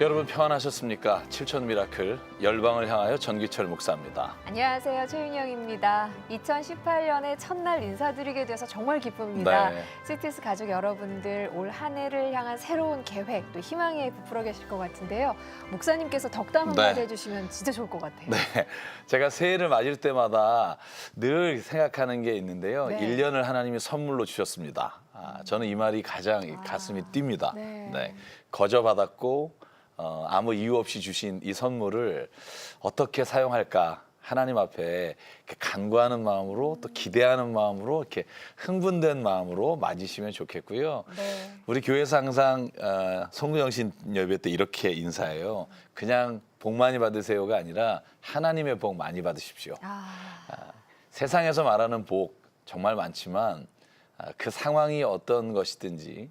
여러분 평안하셨습니까? 7천 미라클 열방을 향하여 전기철 목사입니다. 안녕하세요. 최윤영입니다. 2018년의 첫날 인사드리게 돼서 정말 기쁩니다. 네. CTS 가족 여러분들 올 한 해를 향한 새로운 계획 또 희망에 부풀어 계실 것 같은데요. 목사님께서 덕담 한마디 해주시면 진짜 좋을 것 같아요. 네, 제가 새해를 맞을 때마다 늘 생각하는 게 있는데요. 네. 1년을 하나님이 선물로 주셨습니다. 저는 이 말이 가장 가슴이 뜁니다. 네. 거저받았고 아무 이유 없이 주신 이 선물을 어떻게 사용할까 하나님 앞에 이렇게 간구하는 마음으로 또 기대하는 마음으로 이렇게 흥분된 마음으로 맞으시면 좋겠고요. 네. 우리 교회에서 항상 송구영신 예배 때 이렇게 인사해요. 그냥 복 많이 받으세요가 아니라 하나님의 복 많이 받으십시오. 세상에서 말하는 복 정말 많지만 그 상황이 어떤 것이든지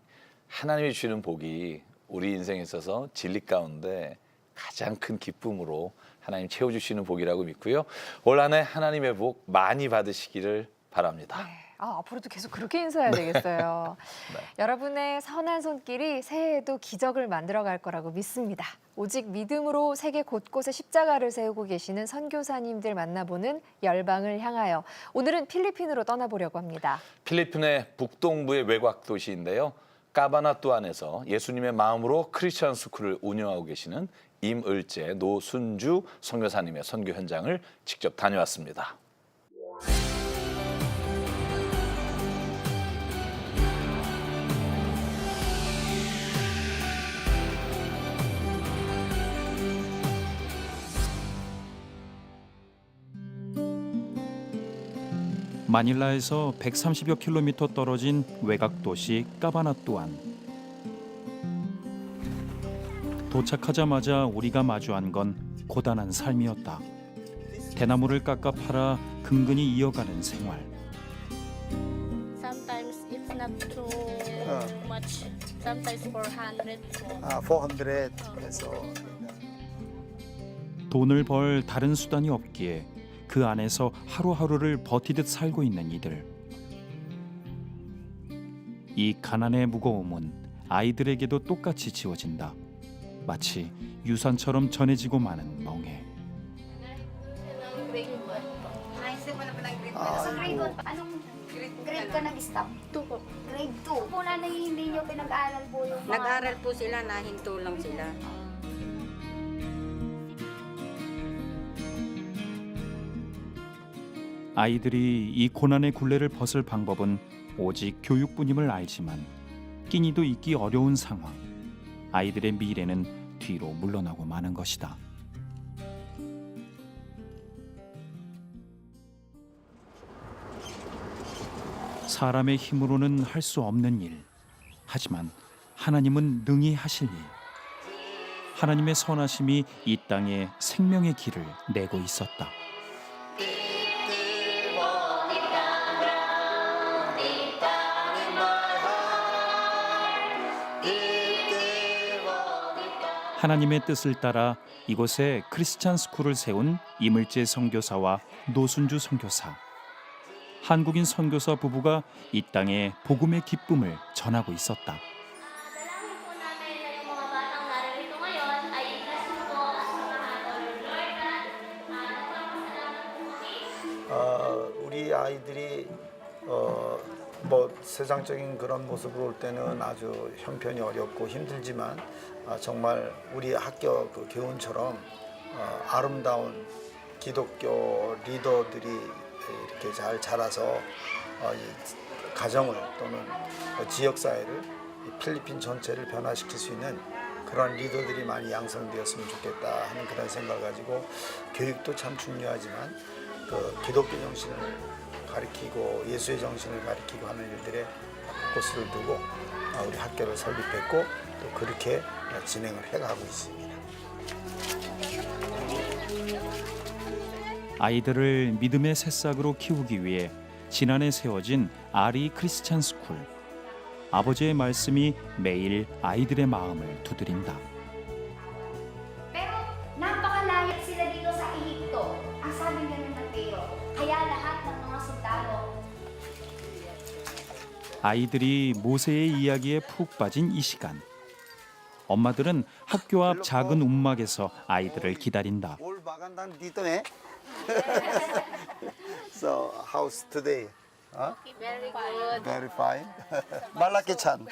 하나님이 주시는 복이 우리 인생에 있어서 진리 가운데 가장 큰 기쁨으로 하나님 채워주시는 복이라고 믿고요. 올 한 해 하나님의 복 많이 받으시기를 바랍니다. 네. 앞으로도 계속 그렇게 인사해야 되겠어요. 네. 여러분의 선한 손길이 새해에도 기적을 만들어갈 거라고 믿습니다. 오직 믿음으로 세계 곳곳에 십자가를 세우고 계시는 선교사님들 만나보는 열방을 향하여 오늘은 필리핀으로 떠나보려고 합니다. 필리핀의 북동부의 외곽 도시인데요. 까바나뚜안에서 예수님의 마음으로 크리스천 스쿨을 운영하고 계시는 임을재, 노순주 선교사님의 선교 현장을 직접 다녀왔습니다. 마닐라에서 130여 킬로미터 떨어진 외곽 도시 까바나뚜안. 도착하자마자 우리가 마주한 건 고단한 삶이었다. 대나무를 깎아 팔아 근근히 이어가는 생활. Sometimes it's not too much. Sometimes 400. 400에서 돈을 벌 다른 수단이 없기에 그 안에서 하루하루를 버티듯 살고 있는 이들. 이 가난의 무거움은 아이들에게도 똑같이 지워진다. 마치 유산처럼 전해지고 마는 멍해. Naisip mo na pinag-grade mo. Sa grade 1, anong grade ka nag-stop? 2 po. Grade 2. Muna na hindi nyo pinag-aaral po yung mga... Nag-aral po sila, nahinto lang sila. 아이들이 이 고난의 굴레를 벗을 방법은 오직 교육뿐임을 알지만 끼니도 잊기 어려운 상황. 아이들의 미래는 뒤로 물러나고 마는 것이다. 사람의 힘으로는 할 수 없는 일. 하지만 하나님은 능히 하실 일. 하나님의 선하심이 이 땅에 생명의 길을 내고 있었다. 하나님의 뜻을 따라 이곳에 크리스찬 스쿨을 세운 임을재 선교사와 노순주 선교사. 한국인 선교사 부부가 이 땅에 복음의 기쁨을 전하고 있었다. Dalangin po namin na yung mga batang narito ngayon ay i-bless po at samahan. Lord God, nagpapasalamat po kami. 우리 아이들이 뭐 세상적인 그런 모습으로 올 때는 아주 형편이 어렵고 힘들지만 정말 우리 학교 그 교훈처럼 아름다운 기독교 리더들이 이렇게 잘 자라서 이 가정을 또는 지역 사회를 필리핀 전체를 변화시킬 수 있는 그런 리더들이 많이 양성되었으면 좋겠다 하는 그런 생각을 가지고 교육도 참 중요하지만 그 기독교 정신을 가리키고 예수의 정신을 가리키고 하는 일들에 포커스를 두고 우리 학교를 설립했고 또 그렇게 진행을 해가고 있습니다. 아이들을 믿음의 새싹으로 키우기 위해 지난해 세워진 아리 크리스찬 스쿨. 아버지의 말씀이 매일 아이들의 마음을 두드린다. Pero napakalayat sila dito sa Ehipto. Ang sabi nga ng Mateo, kaya lahat ng mga sundalo 아이들이 모세의 이야기에 푹 빠진 이 시간. 엄마들은 학교 앞 작은 움막에서 아이들을 기다린다. 올 마간단 dito eh. So how's today? Huh? Very good. Very fine. Malaki chan.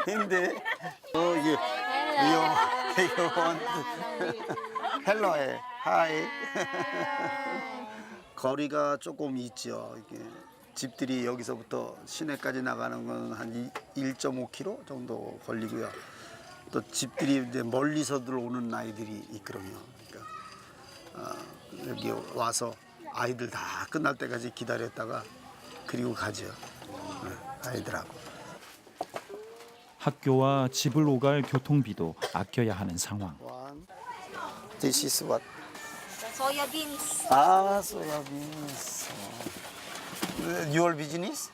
Hindi. Oh yeah. You want? Hello. Hi. 거리가 조금 있죠. 이게 집들이 여기서부터 시내까지 나가는 건 한 1.5km 정도 걸리고요. 또 집들이 이제 멀리서들 오는 아이들이 있거든요. 그러니까 여기 와서 아이들 다 끝날 때까지 기다렸다가 그리고 가죠. 아이들하고. 학교와 집을 오갈 교통비도 아껴야 하는 상황. One. This is what? Soya beans. 아, soya beans. Your business?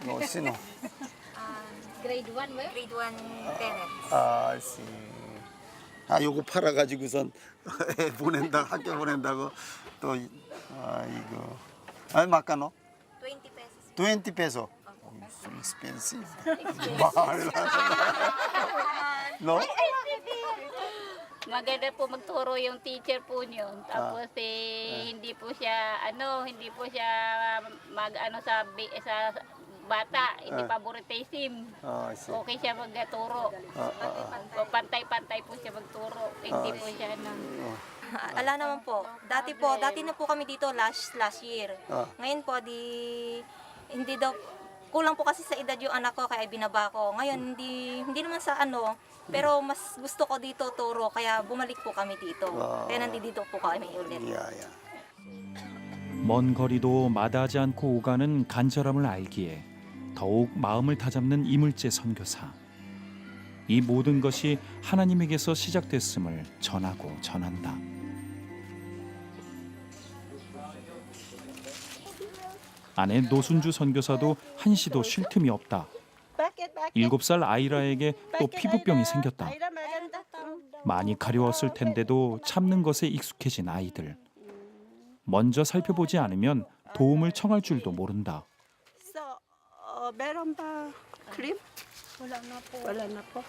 No, sino? Grade 1 ba? Grade 1 parents. 아, I see. 아, 요거 팔아가지고선 애 보낸다, 학교 보낸다고 또 이거. 아, 막가노? 20 pesos. 20 peso. Oh, so expensive. mahal. No? Maganda po magturo yung teacher po niyo. Tapos hindi po siya mag-ano sa bata, hindi favoritism. I see. Okay siya magturo. Pantay-pantay po siya magturo. Hindi po siya Ala naman po. Dati na po kami dito last year. Ngayon po hindi daw kulang po kasi sa edad yung anak ko kaya binaba ko. Ngayon hindi naman sa pero mas gusto ko dito turo kaya bumalik po kami dito. Kaya nandito po kami ulit. Yeah. 먼 거리도 마다하지 않고 오가는 간절함을 알기에 더욱 마음을 다잡는 이물재 선교사. 이 모든 것이 하나님에게서 시작됐음을 전하고 전한다. 아내 노순주 선교사도 한시도 쉴 틈이 없다. 7살 아이라에게 또 피부병이 생겼다. 많이 가려웠을 텐데도 참는 것에 익숙해진 아이들. 먼저 살펴보지 않으면 도움을 청할 줄도 모른다. meron ba cream? Wala na po. Meron ako.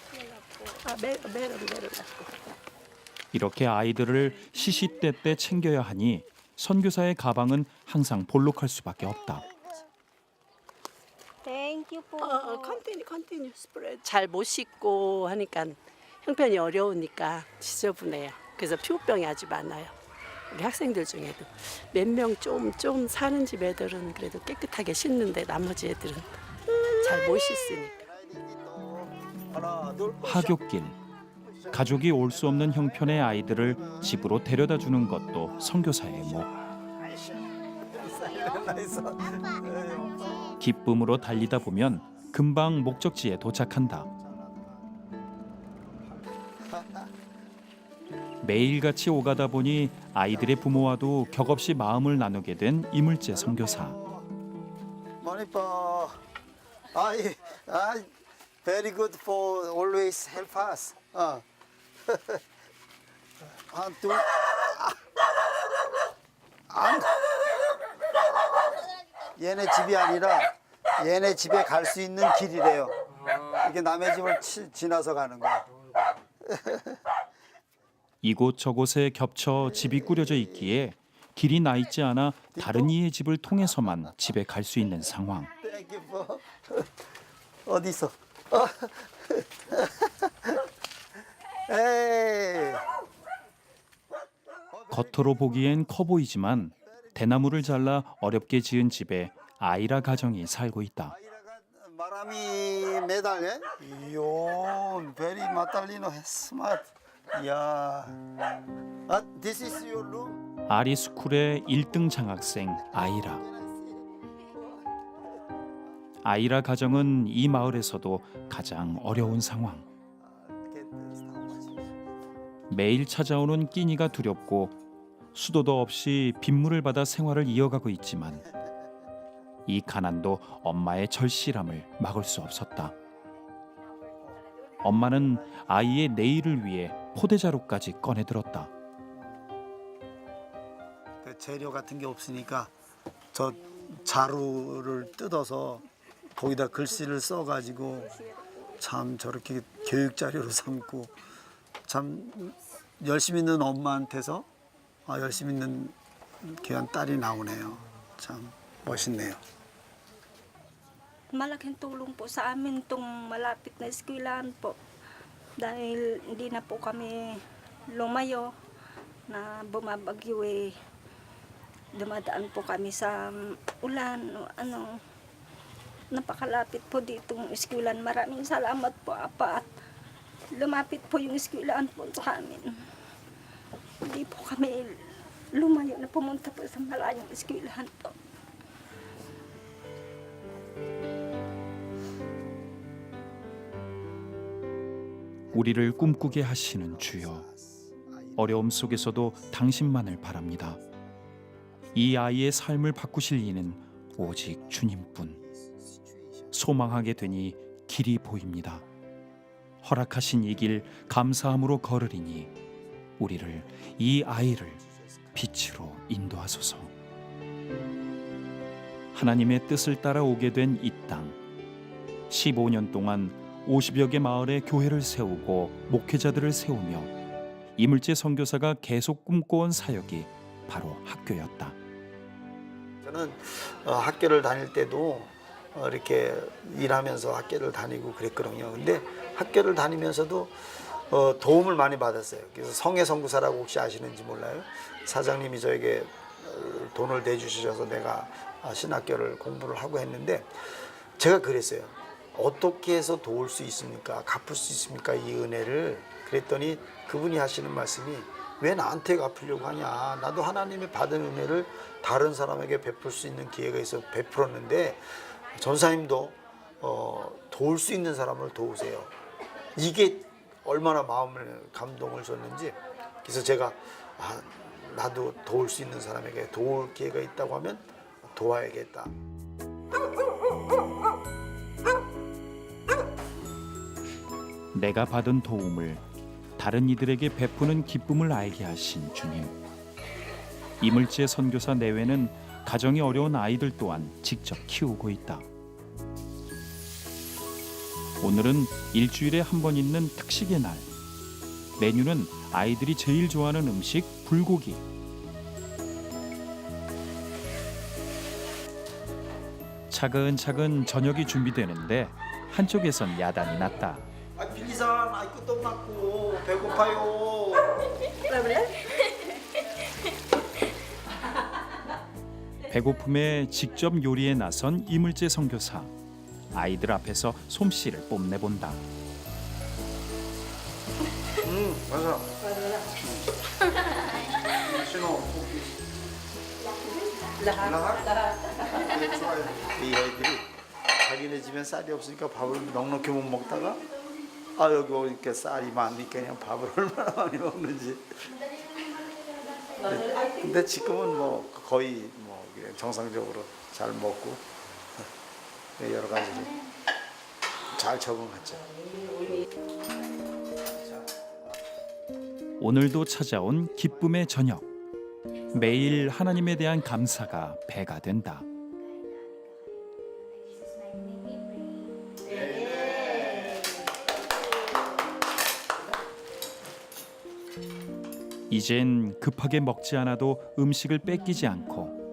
이렇게 아이들을 시시때때 챙겨야 하니 선교사의 가방은 항상 볼록할 수밖에 없다. Thank you po. continue spread. 잘 못 씻고 하니까 형편이 어려우니까 지저분해요. 그래서 피부병이 아주 많아요. 우리 학생들 중에도 몇 명 좀 사는 집 애들은 그래도 깨끗하게 씻는데 나머지 애들은 잘 못 씻으니까. 하굣길. 가족이 올 수 없는 형편의 아이들을 집으로 데려다 주는 것도 선교사의 목. 기쁨으로 달리다 보면 금방 목적지에 도착한다. 매일같이 오가다 보니 아이들의 부모와도 격없이 마음을 나누게 된 이물재 선교사. Monipo, I very good for always help us. 얘네 집이 아니라 얘네 집에 갈 수 있는 길이래요. 이게 남의 집을 지나서 가는 거야. 이곳저곳에 겹쳐 집이 꾸려져 있기에 길이 나 있지 않아 다른 이의 집을 통해서만 집에 갈 수 있는 상황. 어디 있어? 에이. 겉으로 보기엔 커 보이지만 대나무를 잘라 어렵게 지은 집에 아이라 가정이 살고 있다. 바람이 매달려? 이요, very 마탈리노 스마트. 야, this is your room. 아리스쿨의 1등 장학생 아이라. 아이라 가정은 이 마을에서도 가장 어려운 상황. 매일 찾아오는 끼니가 두렵고 수도도 없이 빗물을 받아 생활을 이어가고 있지만 이 가난도 엄마의 절실함을 막을 수 없었다. 엄마는 아이의 내일을 위해 포대자루까지 꺼내들었다. 재료 같은 게 없으니까 저 자루를 뜯어서 거기다 글씨를 써가지고 참 저렇게 교육 자료로 삼고 참 열심히 있는 엄마한테서 열심히 있는 귀한 딸이 나오네요. 참 멋있네요. Malaking tulong po sa amin itong malapit na eskwelahan po. Dahil hindi na po kami lumayo na bumabagyo dumadaan po kami sa ulan. Napakalapit po ditong eskwelahan. Maraming salamat po, Apa. At lumapit po yung eskwelahan po sa amin. Hindi po kami lumayo na pumunta po sa malayong eskwelahan po. 우리를 꿈꾸게 하시는 주여, 어려움 속에서도 당신만을 바랍니다. 이 아이의 삶을 바꾸실 이는 오직 주님뿐. 소망하게 되니 길이 보입니다. 허락하신 이 길 감사함으로 걸으리니 우리를, 이 아이를 빛으로 인도하소서. 하나님의 뜻을 따라 오게 된 이 땅, 15년 동안 50여 개 마을에 교회를 세우고 목회자들을 세우며 이물재 선교사가 계속 꿈꿔온 사역이 바로 학교였다. 저는 학교를 다닐 때도 이렇게 일하면서 학교를 다니고 그랬거든요. 근데 학교를 다니면서도 도움을 많이 받았어요. 그래서 성애 선교사라고 혹시 아시는지 몰라요. 사장님이 저에게 돈을 내주셔서 내가 신학교를 공부를 하고 했는데 제가 그랬어요. 어떻게 해서 도울 수 있습니까? 갚을 수 있습니까? 이 은혜를. 그랬더니 그분이 하시는 말씀이 왜 나한테 갚으려고 하냐. 나도 하나님이 받은 은혜를 다른 사람에게 베풀 수 있는 기회가 있어 베풀었는데 전사님도 도울 수 있는 사람을 도우세요. 이게 얼마나 마음을 감동을 줬는지. 그래서 제가 나도 도울 수 있는 사람에게 도울 기회가 있다고 하면 도와야겠다. 내가 받은 도움을 다른 이들에게 베푸는 기쁨을 알게 하신 주님. 이물재 선교사 내외는 가정이 어려운 아이들 또한 직접 키우고 있다. 오늘은 일주일에 한 번 있는 특식의 날. 메뉴는 아이들이 제일 좋아하는 음식 불고기. 차근차근 저녁이 준비되는데 한쪽에선 야단이 났다. 빌리산 끝도 났고 배고파요. 배고픔에 직접 요리에 나선 이물재 선교사. 아이들 앞에서 솜씨를 뽐내본다. 맞아. 이 아이들이 자기네 집엔 쌀이 없으니까 밥을 넉넉히 못 먹다가 여기 오니까 쌀이 많으니까 그냥 밥을 얼마나 많이 먹는지. 근데 지금은 뭐 거의 뭐 정상적으로 잘 먹고 여러 가지로 잘 적응했죠. 오늘도 찾아온 기쁨의 저녁. 매일 하나님에 대한 감사가 배가 된다. 이젠 급하게 먹지 않아도 음식을 뺏기지 않고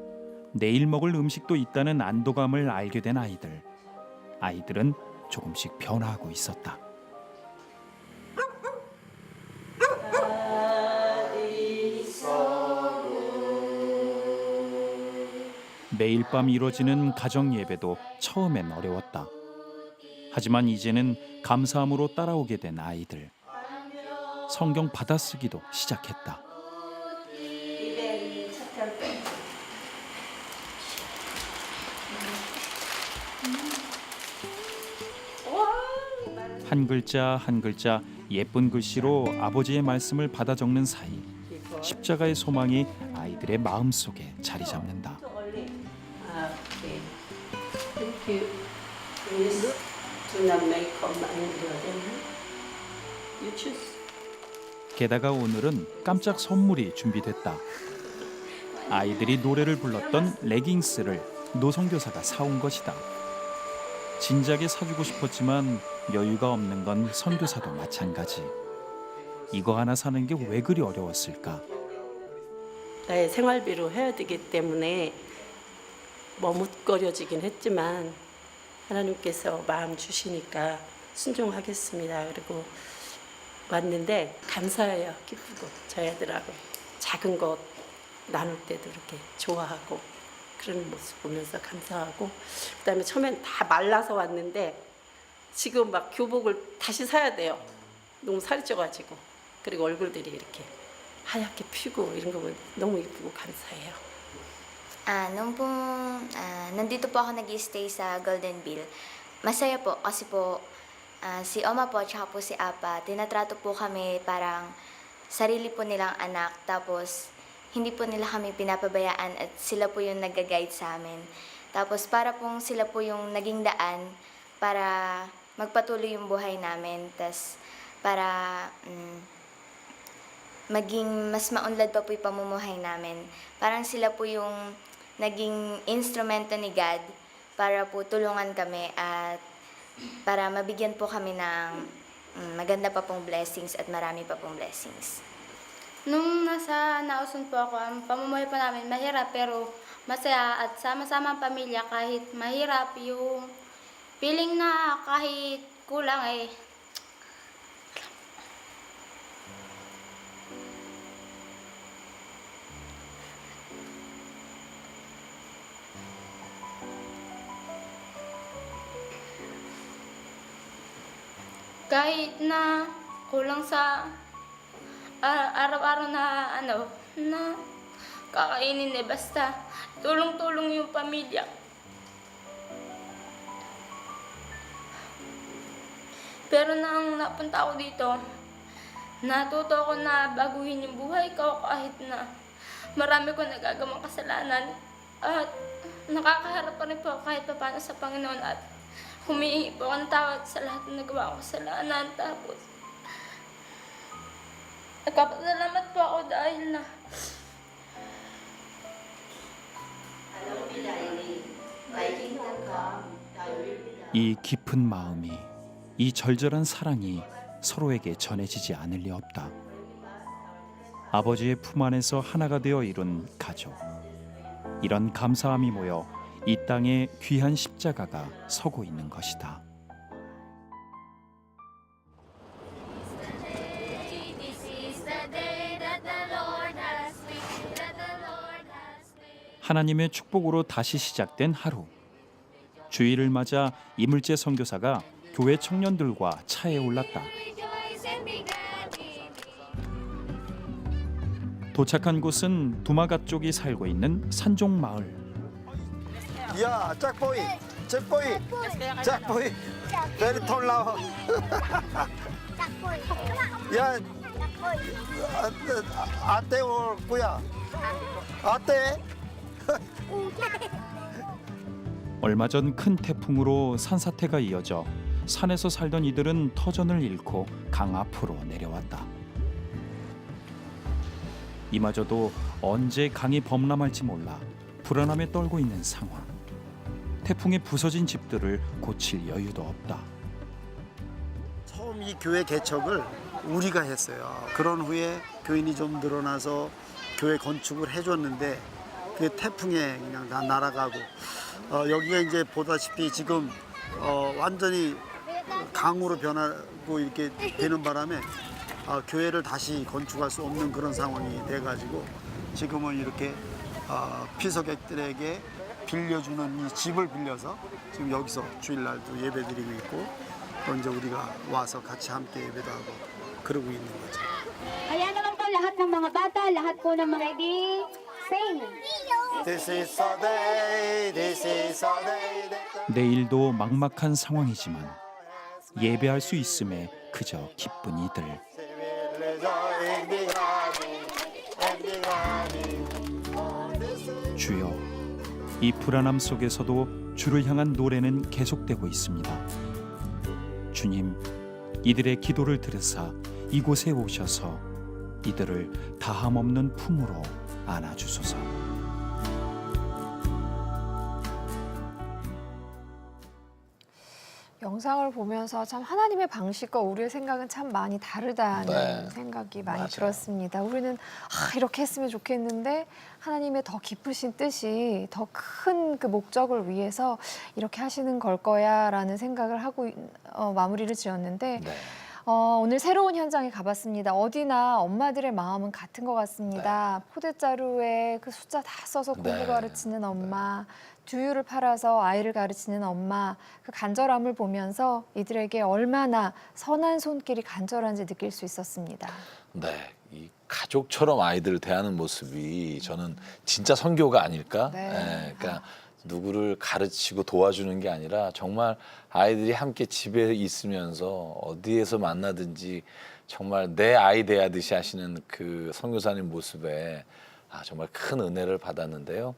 내일 먹을 음식도 있다는 안도감을 알게 된 아이들. 아이들은 조금씩 변화하고 있었다. 매일 밤 이루어지는 가정 예배도 처음엔 어려웠다. 하지만 이제는 감사함으로 따라오게 된 아이들. 성경 받아쓰기도 시작했다. 한 글자 한 글자 예쁜 글씨로 아버지의 말씀을 받아 적는 사이 십자가의 소망이 아이들의 마음속에 자리 잡는다. 게다가 오늘은 깜짝 선물이 준비됐다. 아이들이 노래를 불렀던 레깅스를 노 선교사가 사온 것이다. 진작에 사주고 싶었지만 여유가 없는 건 선교사도 마찬가지. 이거 하나 사는 게 왜 그리 어려웠을까? 나의 생활비로 해야 되기 때문에 머뭇거려지긴 했지만 하나님께서 마음 주시니까 순종하겠습니다. 그리고 왔는데 감사해요. 기쁘고 저희 애들하고 작은 것 나눌 때도 이렇게 좋아하고 그런 모습 보면서 감사하고, 그다음에 처음엔 다 말라서 왔는데 지금 막 교복을 다시 사야 돼요. 너무 살이 쪄가지고. 그리고 얼굴들이 이렇게 하얗게 피고 이런 거 보면 너무 예쁘고 감사해요. Nung pong nandito po ako nag-stay sa Golden Bill, masaya po kasi po si Oma po at po si Apa, tinatrato po kami parang sarili po nilang anak, tapos hindi po nila kami pinapabayaan at sila po yung nag-guide sa amin. Tapos para pong sila po yung naging daan para magpatuloy yung buhay namin, tas para maging mas maunlad pa po yung pamumuhay namin. Parang sila po yung naging instrumento ni God para po tulungan kami at para mabigyan po kami ng maganda pa pong blessings at marami pa pong blessings. Nung nasa Nauson po ako, ang pamumuhay po namin mahirap pero masaya at sama-sama ang pamilya kahit mahirap, yung feeling na kahit kulang kahit na kulang sa araw-araw na na kakainin basta tulong-tulong yung pamilya. Pero nang napunta ako dito, natuto ako na baguhin yung buhay ko kahit na marami ko nagagawang kasalanan at nakakaharap pa rin po kahit pa paano sa Panginoon at humihingi po ako ng tawad sa lahat ng nagawa ko kasalanan. Tapos nagpapasalamat po ako dahil na 이 깊은 마음이, 이 절절한 사랑이 서로에게 전해지지 않을 리 없다. 아버지의 품 안에서 하나가 되어 이룬 가족. 이런 감사함이 모여 이 땅에 귀한 십자가가 서고 있는 것이다. 하나님의 축복으로 다시 시작된 하루. 주일을 맞아 이물재 선교사가 교회 청년들과 차에 올랐다. 도착한 곳은 두마가 쪽이 살고 있는 산종 마을. 야, 짝보이, 짝보이, very tall now. 야, 아떼 올 거야. 아떼. 얼마 전 큰 태풍으로 산사태가 이어져 산에서 살던 이들은 터전을 잃고 강 앞으로 내려왔다. 이마저도 언제 강이 범람할지 몰라 불안함에 떨고 있는 상황. 태풍에 부서진 집들을 고칠 여유도 없다. 처음 이 교회 개척을 우리가 했어요. 그런 후에 교인이 좀 늘어나서 교회 건축을 해줬는데 그 태풍에 그냥 다 날아가고 여기가 이제 보다시피 지금 완전히 강으로 변하고 이렇게 되는 바람에 교회를 다시 건축할 수 없는 그런 상황이 돼가지고 지금은 이렇게 피서객들에게 빌려주는 이 집을 빌려서 지금 여기서 주일날도 예배드리고 있고 또 이제 우리가 와서 같이 함께 예배도 하고 그러고 있는 거죠. kaya naman po lahat ng mga bata, lahat po ng mga di sing. This is a day, this is a day. 내일도 막막한 상황이지만 예배할 수 있음에 그저 기쁜 이들. 주여, 이 불안함 속에서도 주를 향한 노래는 계속되고 있습니다. 주님, 이들의 기도를 들으사 이곳에 오셔서 이들을 다함 없는 품으로 안아주소서. 영상 영상을 보면서 참 하나님의 방식과 우리의 생각은 참 많이 다르다는 네. 생각이 많이 맞아요. 들었습니다. 우리는 이렇게 했으면 좋겠는데 하나님의 더 깊으신 뜻이 더 큰 그 목적을 위해서 이렇게 하시는 걸 거야라는 생각을 하고 마무리를 지었는데 네. 오늘 새로운 현장에 가봤습니다. 어디나 엄마들의 마음은 같은 것 같습니다. 포대자루에 그 숫자 다 써서 공부 네. 가르치는 엄마, 두유를 팔아서 아이를 가르치는 엄마, 그 간절함을 보면서 이들에게 얼마나 선한 손길이 간절한지 느낄 수 있었습니다. 네, 이 가족처럼 아이들을 대하는 모습이 저는 진짜 선교가 아닐까? 네. 그러니까 누구를 가르치고 도와주는 게 아니라 정말 아이들이 함께 집에 있으면서 어디에서 만나든지 정말 내 아이 대하듯이 하시는 그 선교사님 모습에 정말 큰 은혜를 받았는데요.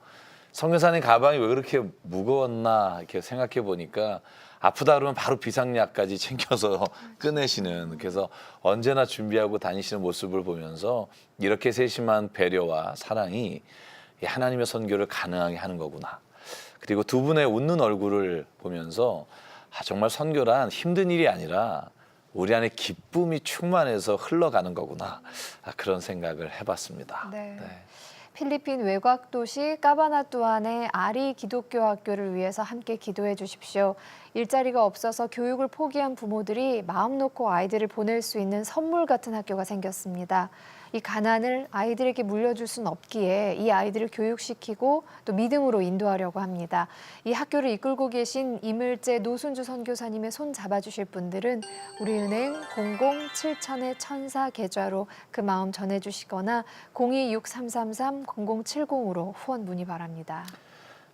선교사님 가방이 왜 그렇게 무거웠나 이렇게 생각해 보니까 아프다 그러면 바로 비상약까지 챙겨서 꺼내시는, 그래서 언제나 준비하고 다니시는 모습을 보면서 이렇게 세심한 배려와 사랑이 이 하나님의 선교를 가능하게 하는 거구나. 그리고 두 분의 웃는 얼굴을 보면서 정말 선교란 힘든 일이 아니라 우리 안에 기쁨이 충만해서 흘러가는 거구나. 그런 생각을 해봤습니다. 네. 네. 필리핀 외곽 도시 까바나뚜안의 아리 기독교 학교를 위해서 함께 기도해 주십시오. 일자리가 없어서 교육을 포기한 부모들이 마음 놓고 아이들을 보낼 수 있는 선물 같은 학교가 생겼습니다. 이 가난을 아이들에게 물려줄 수는 없기에 이 아이들을 교육시키고 또 믿음으로 인도하려고 합니다. 이 학교를 이끌고 계신 이물재 노순주 선교사님의 손 잡아주실 분들은 우리은행 007000-1004 계좌로 그 마음 전해주시거나 026333-0070으로 후원 문의 바랍니다.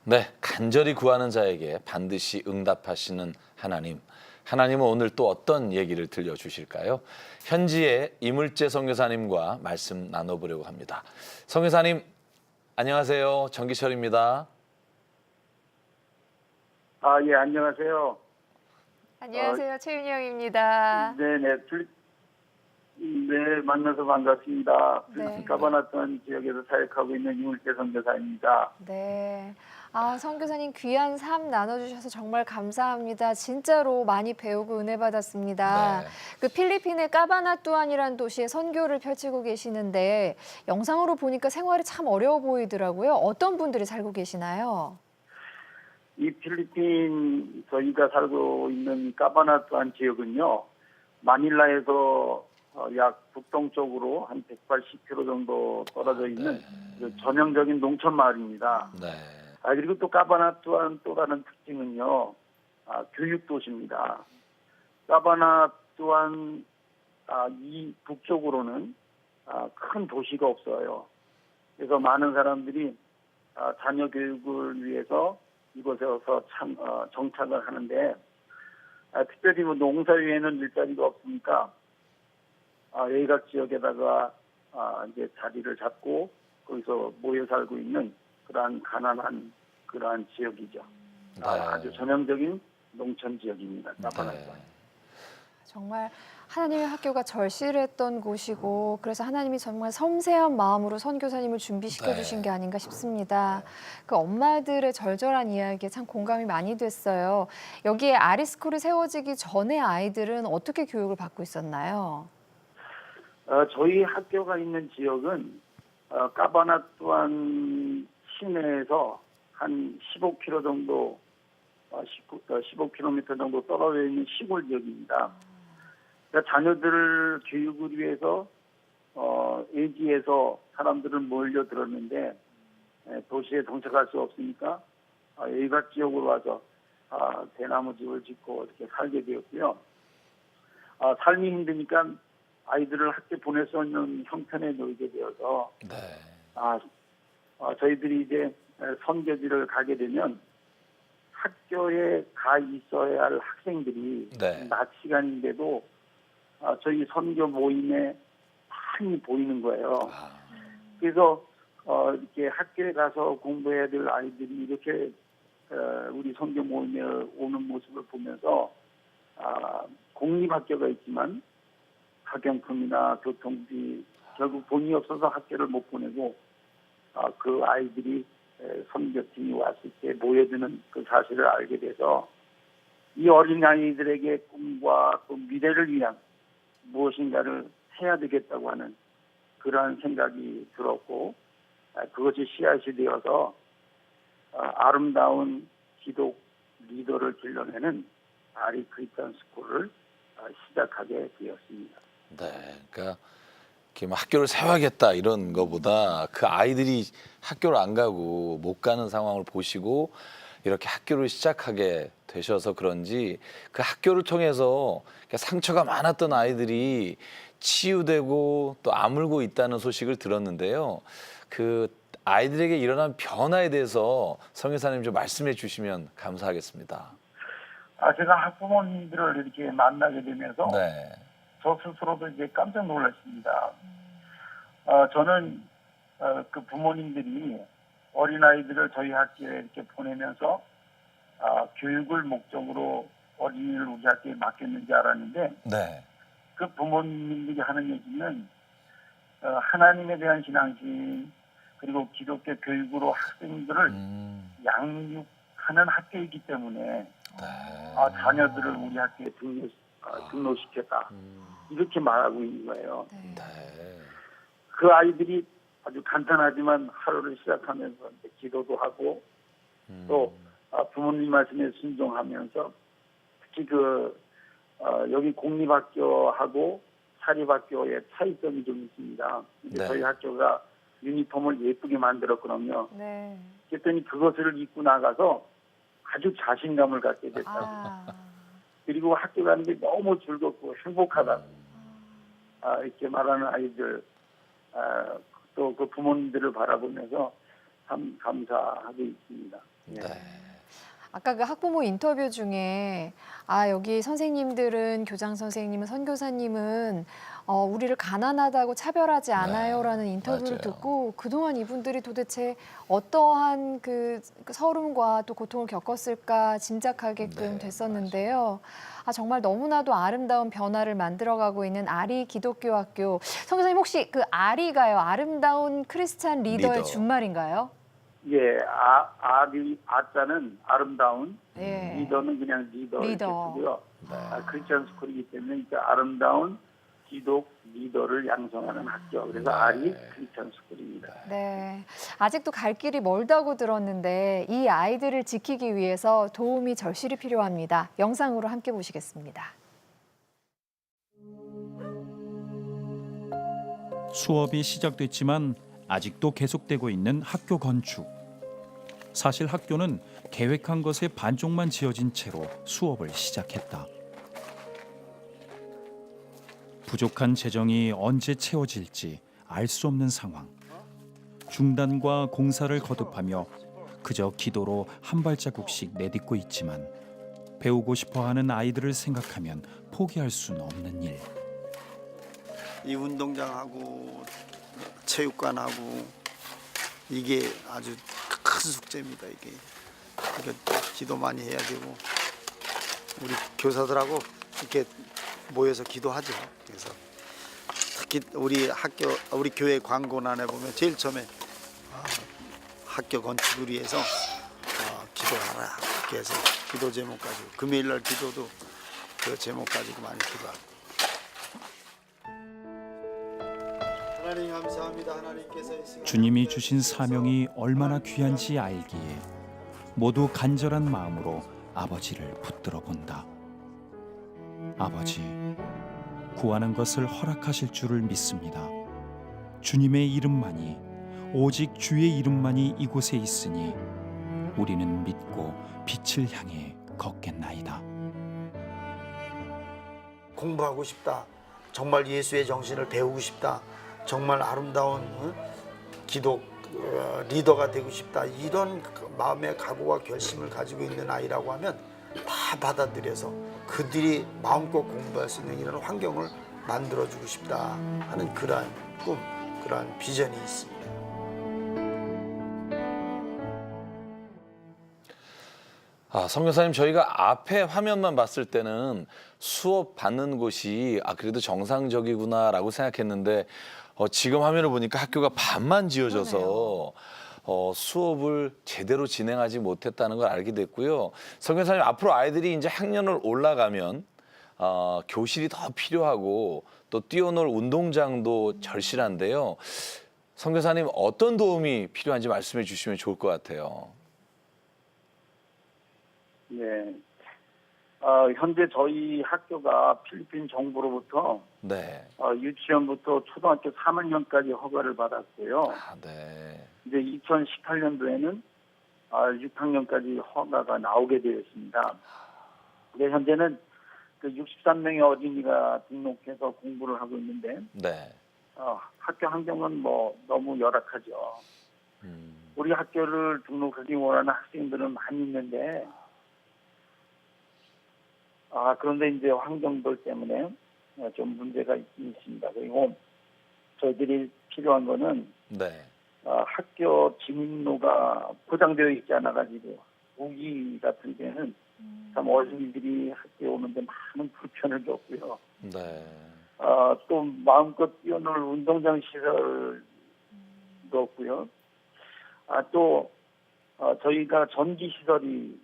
네, 간절히 구하는 자에게 반드시 응답하시는 하나님. 하나님은 오늘 또 어떤 얘기를 들려주실까요? 현지의 이물재 선교사님과 말씀 나눠보려고 합니다. 선교사님, 안녕하세요. 정기철입니다. 예, 안녕하세요. 안녕하세요. 최윤영입니다. 네네. 네, 만나서 반갑습니다. 네. 까바나뚜안 지역에서 사역하고 있는 이물재 선교사입니다. 네. 선교사님 귀한 삶 나눠주셔서 정말 감사합니다. 진짜로 많이 배우고 은혜 받았습니다. 네. 그 필리핀의 까바나뚜안이라는 도시에 선교를 펼치고 계시는데 영상으로 보니까 생활이 참 어려워 보이더라고요. 어떤 분들이 살고 계시나요? 이 필리핀 저희가 살고 있는 까바나뚜안 지역은요, 마닐라에서 약 북동쪽으로 한 180km 정도 떨어져 있는 그 전형적인 농촌 마을입니다. 네. 그리고 또 까바나뚜안 또 다른 특징은요, 교육 도시입니다. 까바나뚜안 이 북쪽으로는 큰 도시가 없어요. 그래서 많은 사람들이 자녀 교육을 위해서 이곳에 와서 정착을 하는데, 특별히 뭐 농사 외에는 일자리가 없으니까 외곽 지역에다가 이제 자리를 잡고 거기서 모여 살고 있는 그러한 가난한 그러한 지역이죠. 네. 아주 전형적인 농촌 지역입니다. 까바나뚜안. 네. 정말 하나님의 학교가 절실했던 곳이고 그래서 하나님이 정말 섬세한 마음으로 선교사님을 준비시켜 주신 게 아닌가 싶습니다. 그 엄마들의 절절한 이야기에 참 공감이 많이 됐어요. 여기에 아리스쿨이 세워지기 전에 아이들은 어떻게 교육을 받고 있었나요? 저희 학교가 있는 지역은 까바나뚜안 시내에서 한 15km 정도, 15km 정도 떨어져 있는 시골 지역입니다. 그러니까 자녀들 교육을 위해서 애지에서 사람들은 몰려들었는데 도시에 정착할 수 없으니까 외곽 지역으로 와서 대나무 집을 짓고 이렇게 살게 되었고요. 삶이 힘드니까 아이들을 학교 보낼 수 없는 형편에 놓이게 되어서 저희들이 이제 선교지를 가게 되면 학교에 가 있어야 할 학생들이 낮 시간인데도 저희 선교 모임에 많이 보이는 거예요. 그래서 이렇게 학교에 가서 공부해야 될 아이들이 이렇게 우리 선교 모임에 오는 모습을 보면서 공립학교가 있지만 학용품이나 교통비 결국 돈이 없어서 학교를 못 보내고 그 아이들이 선교팀이 왔을 때 모여드는 그 사실을 알게 돼서 이 어린 아이들에게 꿈과 또 미래를 위한 무엇인가를 해야 되겠다고 하는 그러한 생각이 들었고 그것이 씨앗이 되어서 아름다운 기독 리더를 길러내는 아리 크리스천 스쿨을 시작하게 되었습니다. 네, 그러니까 이렇게 뭐 학교를 세워야겠다 이런 거보다 그 아이들이 학교를 안 가고 못 가는 상황을 보시고 이렇게 학교를 시작하게 되셔서 그런지 그 학교를 통해서 상처가 많았던 아이들이 치유되고 또 아물고 있다는 소식을 들었는데요. 그 아이들에게 일어난 변화에 대해서 성교사님 좀 말씀해 주시면 감사하겠습니다. 제가 학부모님들을 이렇게 만나게 되면서 네. 저 스스로도 이제 깜짝 놀랐습니다. 저는 그 부모님들이 어린아이들을 저희 학교에 이렇게 보내면서 교육을 목적으로 어린이를 우리 학교에 맡겼는지 알았는데 네. 그 부모님들이 하는 얘기는 하나님에 대한 신앙심 그리고 기독교 교육으로 학생들을 양육하는 학교이기 때문에 자녀들을 우리 학교에 등록시켰다. 이렇게 말하고 있는 거예요. 네. 그 아이들이 아주 간단하지만 하루를 시작하면서 이제 기도도 하고 또 부모님 말씀에 순종하면서 특히 여기 공립학교하고 사립학교의 차이점이 좀 있습니다. 네. 저희 학교가 유니폼을 예쁘게 만들었거든요. 네. 그랬더니 그것을 입고 나가서 아주 자신감을 갖게 됐다고. 그리고 학교 가는 게 너무 즐겁고 행복하다. 이렇게 말하는 아이들, 또 그 부모님들을 바라보면서 참 감사하고 있습니다. 네. 아까 그 학부모 인터뷰 중에 여기 선생님들은 교장 선생님은 선교사님은 우리를 가난하다고 차별하지 않아요라는 인터뷰를 맞아요. 듣고 그동안 이분들이 도대체 어떠한 그 서름과 또 고통을 겪었을까 짐작하게끔 됐었는데요. 정말 너무나도 아름다운 변화를 만들어가고 있는 아리 기독교 학교. 선교사님 혹시 그 아리가요? 아름다운 크리스찬 리더의 리더. 준말인가요? 예, 아자는 아름다운, 예. 리더는 그냥 리더 이렇게 리더. 쓰고요. 크리스천 스쿨이기 때문에 이제 아름다운 기독 리더를 양성하는 학교. 그래서 아리 크리스천 스쿨입니다. 네. 아직도 갈 길이 멀다고 들었는데 이 아이들을 지키기 위해서 도움이 절실히 필요합니다. 영상으로 함께 보시겠습니다. 수업이 시작됐지만 아직도 계속되고 있는 학교 건축. 사실 학교는 계획한 것의 반쪽만 지어진 채로 수업을 시작했다. 부족한 재정이 언제 채워질지 알 수 없는 상황. 중단과 공사를 거듭하며 그저 기도로 한 발자국씩 내딛고 있지만 배우고 싶어하는 아이들을 생각하면 포기할 수는 없는 일. 이 운동장하고 체육관하고 이게 아주 큰 숙제입니다. 이게 기도 많이 해야 되고 우리 교사들하고 이렇게 모여서 기도하죠. 그래서 특히 우리 교회 광고란에 보면 제일 처음에 학교 건축을 위해서 기도하라 이렇게 해서 기도 제목 가지고 금요일날 기도도 그 제목 가지고 많이 기도하고. 하나님 감사합니다. 하나님께서 이 시간 주님이 주신 사명이 얼마나 귀한지 알기에 모두 간절한 마음으로 아버지를 붙들어 본다. 아버지, 구하는 것을 허락하실 줄을 믿습니다. 주님의 이름만이, 오직 주의 이름만이 이곳에 있으니 우리는 믿고 빛을 향해 걷겠나이다. 공부하고 싶다. 정말 예수의 정신을 배우고 싶다. 정말 아름다운 기독 리더가 되고 싶다. 이런 마음의 각오와 결심을 가지고 있는 아이라고 하면 다 받아들여서 그들이 마음껏 공부할 수 있는 이런 환경을 만들어주고 싶다 하는 그러한 꿈, 그러한 비전이 있습니다. 성교사님, 저희가 앞에 화면만 봤을 때는 수업 받는 곳이 그래도 정상적이구나라고 생각했는데 지금 화면을 보니까 학교가 반만 지어져서 수업을 제대로 진행하지 못했다는 걸 알게 됐고요. 선교사님, 앞으로 아이들이 이제 학년을 올라가면 교실이 더 필요하고 또 뛰어놀 운동장도 절실한데요. 선교사님, 어떤 도움이 필요한지 말씀해 주시면 좋을 것 같아요. 네. 현재 저희 학교가 필리핀 정부로부터 네. 유치원부터 초등학교 3학년까지 허가를 받았고요. 네. 이제 2018년도에는 6학년까지 허가가 나오게 되었습니다. 근데 현재는 그 63명의 어린이가 등록해서 공부를 하고 있는데 네. 학교 환경은 뭐 너무 열악하죠. 우리 학교를 등록하기 원하는 학생들은 많이 있는데 그런데 이제 환경들 때문에 좀 문제가 있긴 있습니다. 그리고 저희들이 필요한 거는 네. 학교 진입로가 포장되어 있지 않아가지고 우기 같은 데는 참 어린이들이 학교에 오는데 많은 불편을 줬고요. 네. 또 마음껏 뛰어놀 운동장 시설도 없고요. 또 저희가 전기 시설이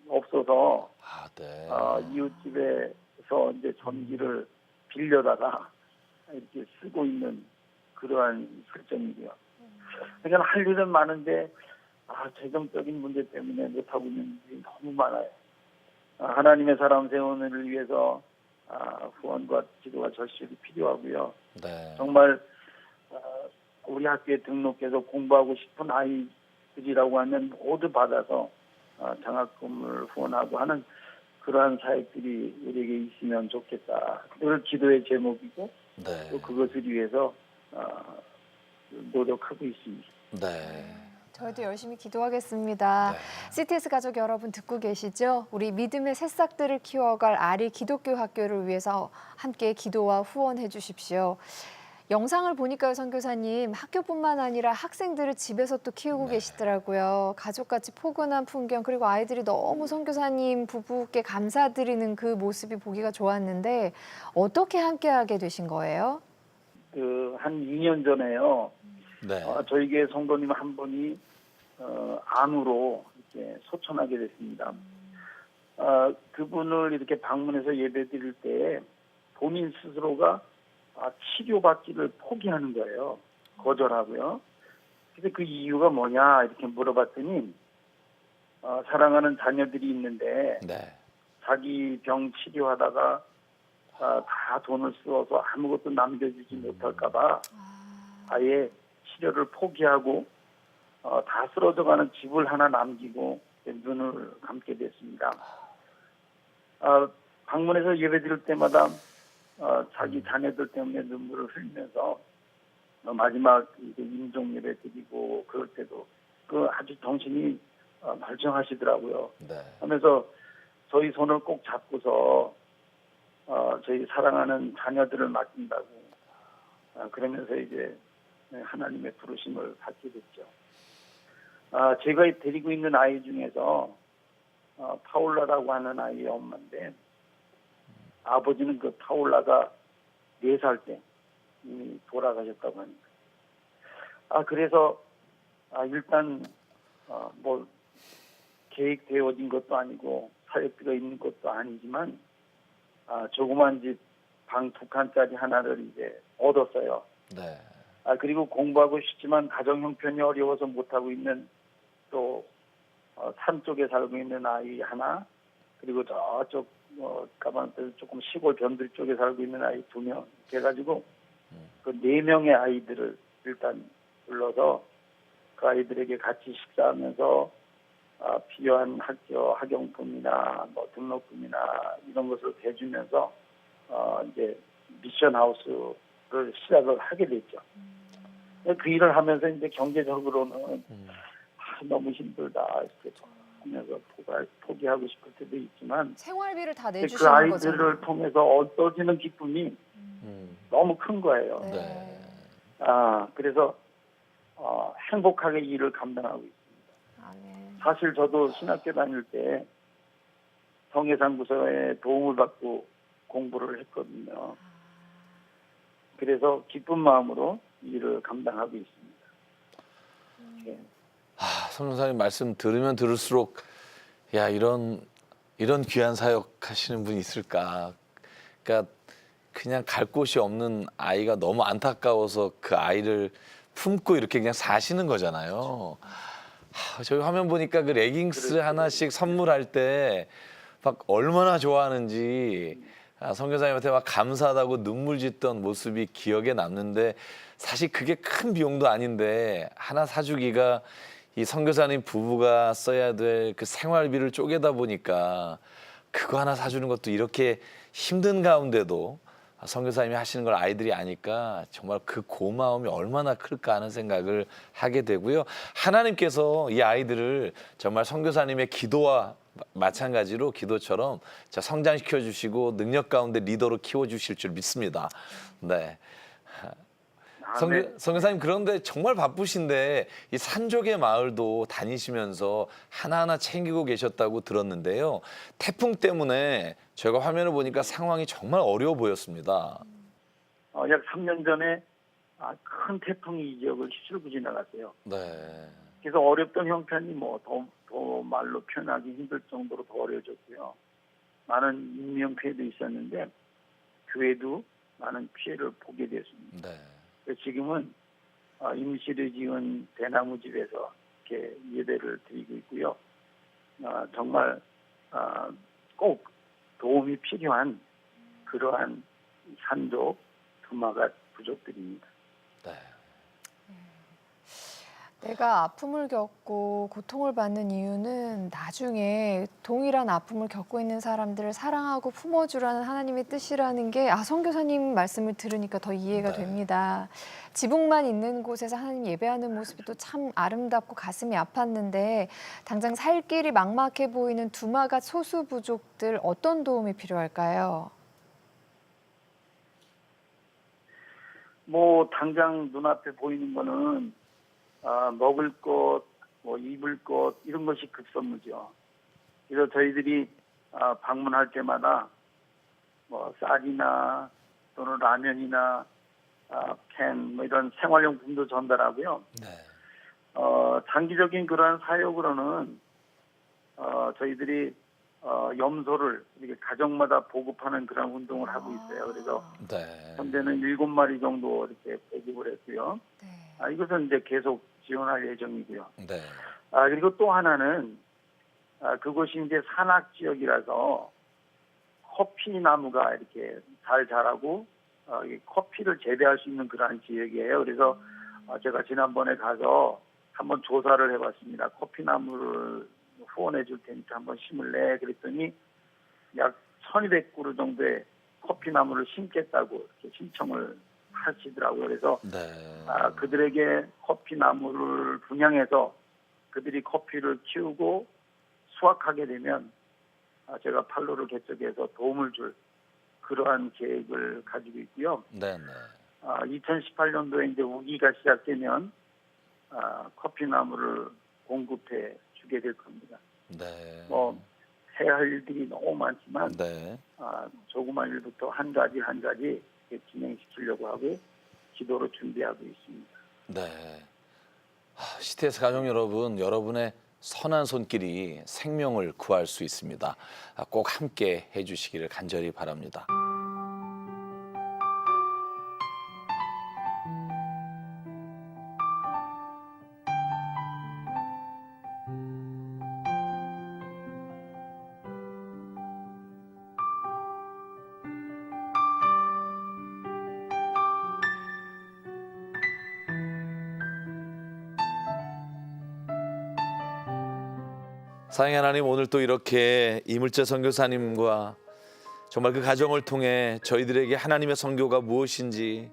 없어서 네. 이웃집에서 이제 전기를 빌려다가 이렇게 쓰고 있는 그러한 설정이고요. 그러니까 할 일은 많은데 재정적인 문제 때문에 못하고 있는 일이 너무 많아요. 하나님의 사람 세원을 위해서 후원과 지도가 절실히 필요하고요. 네. 정말 우리 학교에 등록해서 공부하고 싶은 아이들이라고 하면 모두 받아서 장학금을 후원하고 하는 그러한 사역들이 우리에게 있으면 좋겠다. 그걸 기도의 제목이고 네. 또 그것을 위해서 노력하고 있습니다. 네. 저희도 열심히 기도하겠습니다. 네. CTS 가족 여러분 듣고 계시죠? 우리 믿음의 새싹들을 키워갈 아리 기독교 학교를 위해서 함께 기도와 후원해 주십시오. 영상을 보니까요, 선교사님, 학교뿐만 아니라 학생들을 집에서 또 키우고 계시더라고요. 가족같이 포근한 풍경, 그리고 아이들이 너무 선교사님 부부께 감사드리는 그 모습이 보기가 좋았는데 어떻게 함께하게 되신 거예요? 한 2년 전에요. 네. 저희 교회 성도님 한 분이 암으로 이렇게 소천하게 됐습니다. 그분을 이렇게 방문해서 예배드릴 때 본인 스스로가 치료받기를 포기하는 거예요. 거절하고요. 그래서 그 이유가 뭐냐 이렇게 물어봤더니 사랑하는 자녀들이 있는데 네. 자기 병 치료하다가 다 돈을 쓰어서 아무것도 남겨주지 못할까 봐 아예 치료를 포기하고 다 쓰러져가는 집을 하나 남기고 눈을 감게 됐습니다. 방문해서 예배드릴 때마다 자기 자녀들 때문에 눈물을 흘리면서 마지막 임종 예배 드리고 그럴 때도 아주 정신이 멀쩡하시더라고요. 네. 하면서 저희 손을 꼭 잡고서 저희 사랑하는 자녀들을 맡긴다고 그러면서 이제 하나님의 부르심을 받게 됐죠. 제가 데리고 있는 아이 중에서 파울라라고 하는 아이의 엄마인데 아버지는 그 파울라가 4살 때 이미 돌아가셨다고 합니다. 그래서 일단 뭐 계획되어진 것도 아니고 사역비가 있는 것도 아니지만 조그만 집 방 2칸짜리 하나를 이제 얻었어요. 네. 그리고 공부하고 싶지만 가정 형편이 어려워서 못하고 있는 또 산 쪽에 살고 있는 아이 하나, 그리고 저쪽 가만히 조금 시골 변들 쪽에 살고 있는 아이 2명 해가지고 그 4명의 아이들을 일단 불러서 그 아이들에게 같이 식사하면서 필요한 학교 학용품이나 뭐 등록금이나 이런 것을 대주면서 이제 미션 하우스를 시작을 하게 됐죠. 그 일을 하면서 이제 경제적으로는 너무 힘들다 이렇게 하면서 포기하고 싶을 때도 있지만 생활비를 다 그 내주시는 아이들을 거잖아요. 통해서 얻어지는 기쁨이 너무 큰 거예요. 네. 그래서 행복하게 일을 감당하고 있습니다. 네. 사실 저도 신학교 다닐 때 성회상부서에 도움을 받고 공부를 했거든요. 그래서 기쁜 마음으로 일을 감당하고 있습니다. 예. 선교사님 말씀 들으면 들을수록 야 이런 귀한 사역 하시는 분이 있을까. 그러니까 그냥 갈 곳이 없는 아이가 너무 안타까워서 그 아이를 품고 이렇게 그냥 사시는 거잖아요. 저희 화면 보니까 그 레깅스 하나씩 선물할 때 막 얼마나 좋아하는지 선교사님한테 막 감사하다고 눈물 짓던 모습이 기억에 남는데 사실 그게 큰 비용도 아닌데 하나 사주기가 이 선교사님 부부가 써야 될 그 생활비를 쪼개다 보니까 그거 하나 사주는 것도 이렇게 힘든 가운데도 선교사님이 하시는 걸 아이들이 아니까 정말 그 고마움이 얼마나 클까 하는 생각을 하게 되고요. 하나님께서 이 아이들을 정말 선교사님의 기도와 마찬가지로 기도처럼 성장시켜 주시고 능력 가운데 리더로 키워 주실 줄 믿습니다. 네. 선교사님 그런데 정말 바쁘신데 이 산족의 마을도 다니시면서 하나하나 챙기고 계셨다고 들었는데요. 태풍 때문에 제가 화면을 보니까 상황이 정말 어려워 보였습니다. 약 3년 전에 큰 태풍이 이 지역을 휩쓸고 지나갔어요. 네. 그래서 어렵던 형편이 더 말로 표현하기 힘들 정도로 더 어려워졌고요. 많은 인명 피해도 있었는데 교회도 많은 피해를 보게 됐습니다. 네. 지금은 임시로 지은 대나무 집에서 이렇게 예배를 드리고 있고요. 정말 꼭 도움이 필요한 그러한 산족 두마갓 부족들입니다. 네. 내가 아픔을 겪고 고통을 받는 이유는 나중에 동일한 아픔을 겪고 있는 사람들을 사랑하고 품어주라는 하나님의 뜻이라는 게 선교사님 말씀을 들으니까 더 이해가 됩니다. 지붕만 있는 곳에서 하나님 예배하는 모습이 또 참 아름답고 가슴이 아팠는데 당장 살 길이 막막해 보이는 두마갓 소수 부족들 어떤 도움이 필요할까요? 당장 눈앞에 보이는 거는 먹을 것, 입을 것 이런 것이 급선무죠. 그래서 저희들이 방문할 때마다 쌀이나 또는 라면이나 캔 이런 생활용품도 전달하고요. 네. 장기적인 그러한 사역으로는 저희들이 염소를 이렇게 가정마다 보급하는 그런 운동을 하고 있어요. 그래서 네. 현재는 7마리 정도 이렇게 보급을 했고요. 네. 이것은 이제 계속 지원할 예정이고요. 네. 그리고 또 하나는 그곳이 이제 산악 지역이라서 커피 나무가 이렇게 잘 자라고 커피를 재배할 수 있는 그러한 지역이에요. 그래서 제가 지난번에 가서 한번 조사를 해봤습니다. 커피 나무를 후원해 줄 테니까 한번 심을래? 그랬더니 약 1200그루 정도의 커피 나무를 심겠다고 이렇게 신청을 하시더라고요. 그래서 네. 그들에게 커피 나무를 분양해서 그들이 커피를 키우고 수확하게 되면 제가 판로를 개척해서 도움을 줄 그러한 계획을 가지고 있고요. 네. 2018년도에 이제 우기가 시작되면 커피 나무를 공급해 주게 될 겁니다. 네. 해야 할 일들이 너무 많지만 네. 조그만 일부터 한 가지 이렇게 진행시키려고 하고 기도로 준비하고 있습니다. 네. CTS 가족 여러분, 여러분의 선한 손길이 생명을 구할 수 있습니다. 꼭 함께 해주시기를 간절히 바랍니다. 사랑의 하나님, 오늘 또 이렇게 이물재 선교사님과 정말 그 가정을 통해 저희들에게 하나님의 선교가 무엇인지,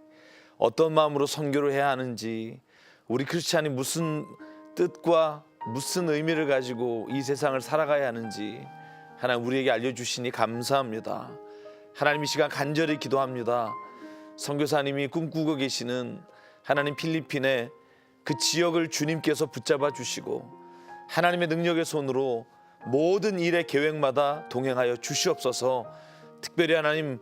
어떤 마음으로 선교를 해야 하는지, 우리 크리스찬이 무슨 뜻과 무슨 의미를 가지고 이 세상을 살아가야 하는지 하나님 우리에게 알려주시니 감사합니다. 하나님 이 시간 간절히 기도합니다. 선교사님이 꿈꾸고 계시는 하나님 필리핀의 그 지역을 주님께서 붙잡아 주시고 하나님의 능력의 손으로 모든 일의 계획마다 동행하여 주시옵소서. 특별히 하나님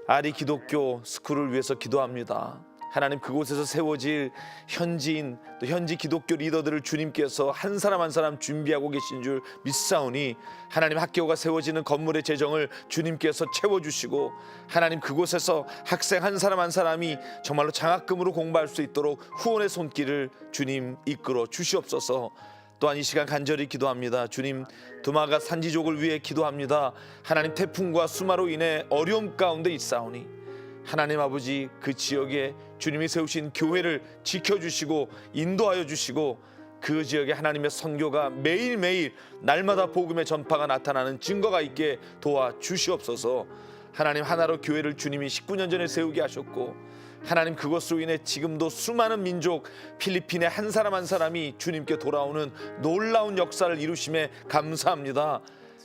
아리 기독교 스쿨을 위해서 기도합니다. 하나님 그곳에서 세워질 현지인 또 현지 기독교 리더들을 주님께서 한 사람 한 사람 준비하고 계신 줄 믿사오니 하나님 학교가 세워지는 건물의 재정을 주님께서 채워주시고 하나님 그곳에서 학생 한 사람 한 사람이 정말로 장학금으로 공부할 수 있도록 후원의 손길을 주님 이끌어 주시옵소서. 또한 이 시간 간절히 기도합니다. 주님 두마가 산지족을 위해 기도합니다. 하나님 태풍과 수마로 인해 어려움 가운데 있사오니 하나님 아버지 그 지역에 주님이 세우신 교회를 지켜주시고 인도하여 주시고 그 지역에 하나님의 선교가 매일매일 날마다 복음의 전파가 나타나는 증거가 있게 도와주시옵소서. 하나님 하나로 교회를 주님이 19년 전에 세우게 하셨고 하나님 그것으로 인해 지금도 수많은 민족 필리핀의 한 사람 한 사람이 주님께 돌아오는 놀라운 역사를 이루심에 감사합니다.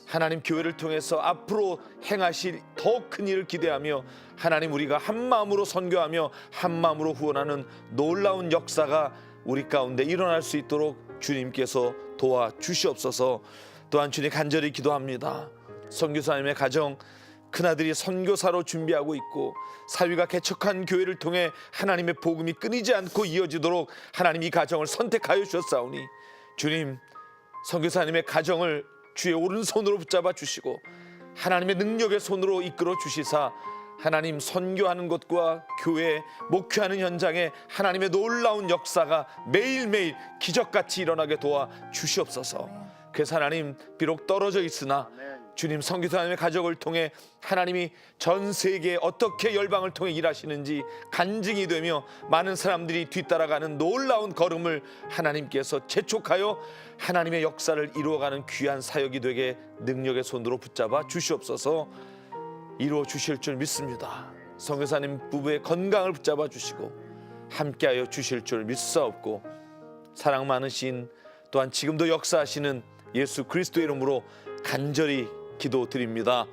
하나님 교회를 통해서 앞으로 행하실 더 큰 일을 기대하며 하나님 우리가 한 마음으로 선교하며 한 마음으로 후원하는 놀라운 역사가 우리 가운데 일어날 수 있도록 주님께서 도와주시옵소서. 또한 주님 간절히 기도합니다. 선교사님의 가정 큰아들이 선교사로 준비하고 있고 사위가 개척한 교회를 통해 하나님의 복음이 끊이지 않고 이어지도록 하나님 이 가정을 선택하여 주셨사오니 주님 선교사님의 가정을 주의 오른손으로 붙잡아 주시고 하나님의 능력의 손으로 이끌어 주시사 하나님 선교하는 것과 교회 목회하는 현장에 하나님의 놀라운 역사가 매일매일 기적같이 일어나게 도와 주시옵소서. 그래서 하나님 비록 떨어져 있으나 주님 선교사님의 가족을 통해 하나님이 전 세계에 어떻게 열방을 통해 일하시는지 간증이 되며 많은 사람들이 뒤따라가는 놀라운 걸음을 하나님께서 재촉하여 하나님의 역사를 이루어가는 귀한 사역이 되게 능력의 손으로 붙잡아 주시옵소서. 이루어 주실 줄 믿습니다. 선교사님 부부의 건강을 붙잡아 주시고 함께하여 주실 줄 믿사옵고 사랑 많으신 또한 지금도 역사하시는 예수 그리스도의 이름으로 간절히 기도드립니다.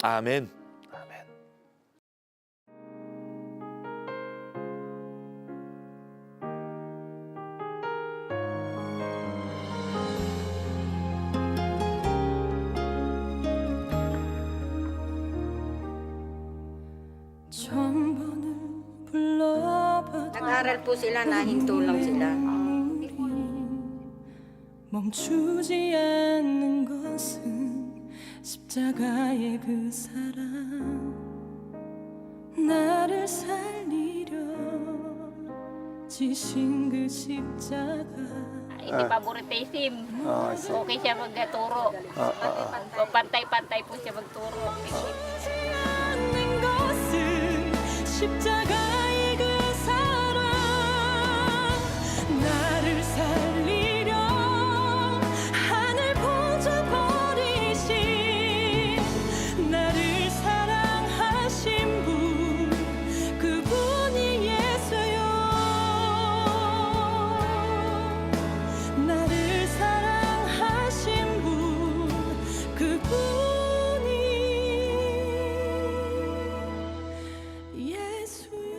아멘. 아멘. Nag-aral po sila, nahinto lang sila. 멈추지 않는 것은 십자가의 그 사랑 나를 살리려 지신 그 십자가 Hindi favoritism. Okay siya magturo. Pantay-pantay po siya magturo. 멈추지 않는 것은 십자가의 그 사랑 나를 살리려 하늘 보좌 버리신 나를 사랑하신 분 그분이 예수요 나를 사랑하신 분 그분이 예수요.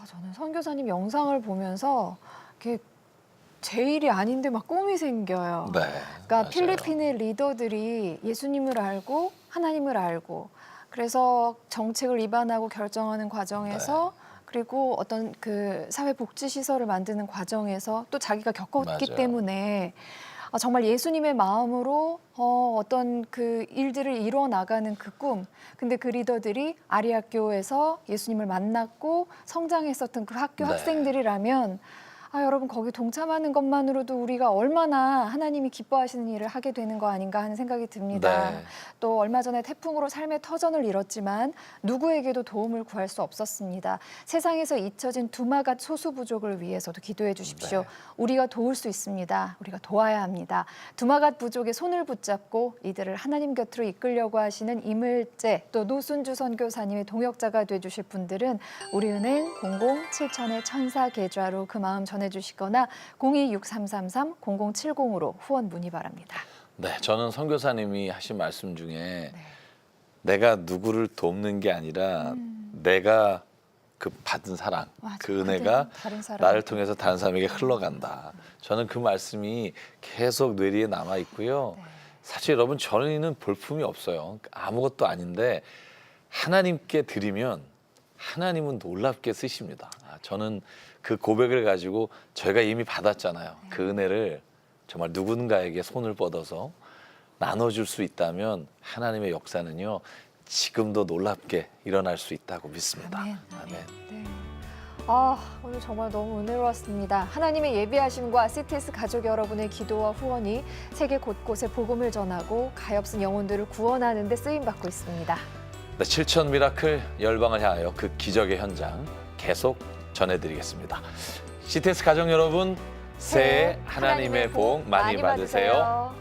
저는 선교사님 영상을 보면서 이렇게 제 일이 아닌데 막 꿈이 생겨요. 네, 그러니까 맞아요. 필리핀의 리더들이 예수님을 알고 하나님을 알고 그래서 정책을 입안하고 결정하는 과정에서 그리고 어떤 그 사회복지시설을 만드는 과정에서 또 자기가 겪었기 맞아요. 때문에 정말 예수님의 마음으로 어떤 그 일들을 이루어 나가는 그 꿈. 근데 그 리더들이 아리학교에서 예수님을 만났고 성장했었던 그 학교 네. 학생들이라면 여러분 거기 동참하는 것만으로도 우리가 얼마나 하나님이 기뻐하시는 일을 하게 되는 거 아닌가 하는 생각이 듭니다. 네. 또 얼마 전에 태풍으로 삶의 터전을 잃었지만 누구에게도 도움을 구할 수 없었습니다. 세상에서 잊혀진 두마갓 소수 부족을 위해서도 기도해 주십시오. 네. 우리가 도울 수 있습니다. 우리가 도와야 합니다. 두마갓 부족의 손을 붙잡고 이들을 하나님 곁으로 이끌려고 하시는 이물재 또 노순주 선교사님의 동역자가 되주실 분들은 우리은행 00-7000의 천사 계좌로 그 마음 전해주시거나 026333-0070으로 후원 문의 바랍니다. 네, 저는 선교사님이 하신 말씀 중에 내가 누구를 돕는 게 아니라 내가 그 받은 사랑, 맞아, 그 은혜가 다른 사람. 나를 통해서 다른 사람에게 흘러간다. 저는 그 말씀이 계속 뇌리에 남아 있고요. 사실 여러분 저희는 볼품이 없어요. 아무것도 아닌데 하나님께 드리면 하나님은 놀랍게 쓰십니다. 저는 그 고백을 가지고 저희가 이미 받았잖아요. 그 은혜를 정말 누군가에게 손을 뻗어서 나눠줄 수 있다면 하나님의 역사는요 지금도 놀랍게 일어날 수 있다고 믿습니다. 아멘. 아멘. 네. 오늘 정말 너무 은혜로웠습니다. 하나님의 예비하심과 CTS 가족 여러분의 기도와 후원이 세계 곳곳에 복음을 전하고 가엾은 영혼들을 구원하는 데 쓰임받고 있습니다. 네, 7천 미라클 열방을 향하여 그 기적의 현장 계속 전해드리겠습니다. CTS 가족 여러분, 새해 하나님의 복 많이 받으세요.